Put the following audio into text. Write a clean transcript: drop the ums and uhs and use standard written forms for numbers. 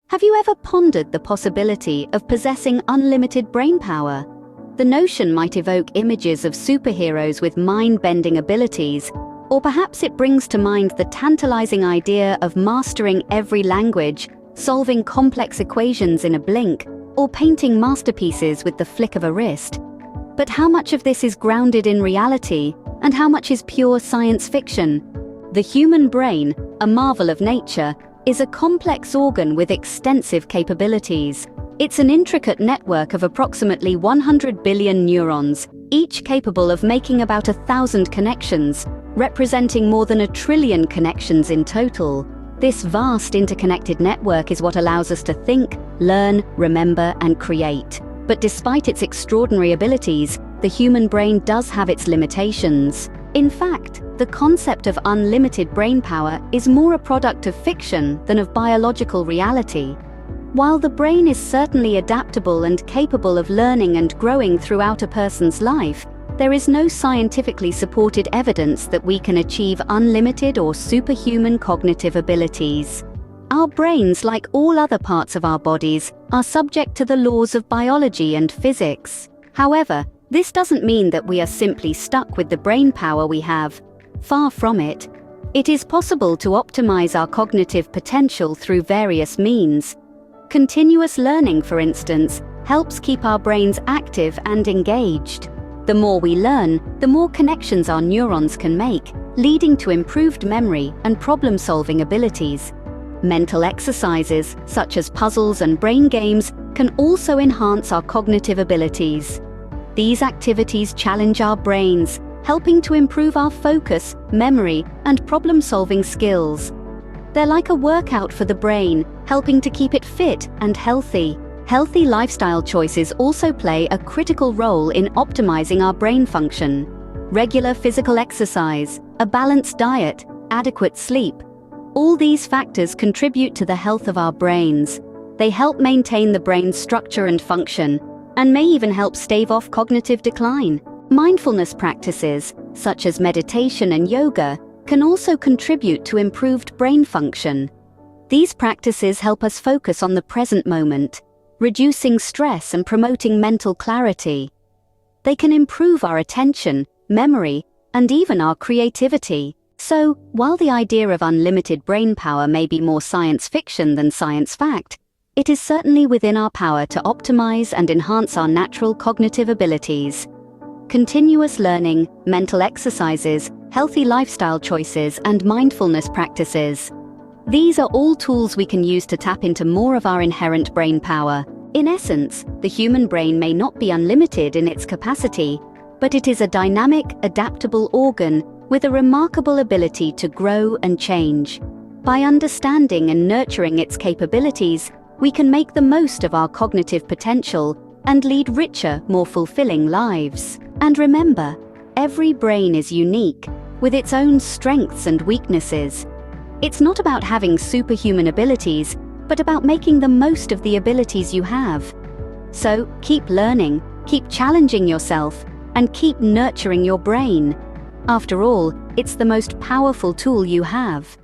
Have you ever pondered the possibility of possessing unlimited brain power? The notion might evoke images of superheroes with mind-bending abilities, or perhaps it brings to mind the tantalizing idea of mastering every language, solving complex equations in a blink, or painting masterpieces with the flick of a wrist. But how much of this is grounded in reality, and how much is pure science fiction? The human brain, a marvel of nature, is a complex organ with extensive capabilities. It's an intricate network of approximately 100 billion neurons, each capable of making about 1,000 connections, representing more than 1 trillion connections in total. This vast interconnected network is what allows us to think, learn, remember, and create. But despite its extraordinary abilities, the human brain does have its limitations. In fact, the concept of unlimited brain power is more a product of fiction than of biological reality. While the brain is certainly adaptable and capable of learning and growing throughout a person's life, there is no scientifically supported evidence that we can achieve unlimited or superhuman cognitive abilities. Our brains, like all other parts of our bodies, are subject to the laws of biology and physics. However, this doesn't mean that we are simply stuck with the brain power we have. Far from it. It is possible to optimize our cognitive potential through various means. Continuous learning, for instance, helps keep our brains active and engaged. The more we learn, the more connections our neurons can make, leading to improved memory and problem-solving abilities. Mental exercises, such as puzzles and brain games, can also enhance our cognitive abilities. These activities challenge our brains, helping to improve our focus, memory, and problem-solving skills. They're like a workout for the brain, helping to keep it fit and healthy. Healthy lifestyle choices also play a critical role in optimizing our brain function. Regular physical exercise, a balanced diet, adequate sleep. All these factors contribute to the health of our brains. They help maintain the brain's structure and function, and may even help stave off cognitive decline. Mindfulness practices, such as meditation and yoga, can also contribute to improved brain function. These practices help us focus on the present moment, reducing stress and promoting mental clarity. They can improve our attention, memory, and even our creativity. So, while the idea of unlimited brain power may be more science fiction than science fact, it is certainly within our power to optimize and enhance our natural cognitive abilities. Continuous learning, mental exercises, healthy lifestyle choices, and mindfulness practices. These are all tools we can use to tap into more of our inherent brain power. In essence, the human brain may not be unlimited in its capacity, but it is a dynamic, adaptable organ with a remarkable ability to grow and change. By understanding and nurturing its capabilities, we can make the most of our cognitive potential and lead richer, more fulfilling lives. And remember, every brain is unique, with its own strengths and weaknesses. It's not about having superhuman abilities, but about making the most of the abilities you have. So, keep learning, keep challenging yourself, and keep nurturing your brain. After all, it's the most powerful tool you have.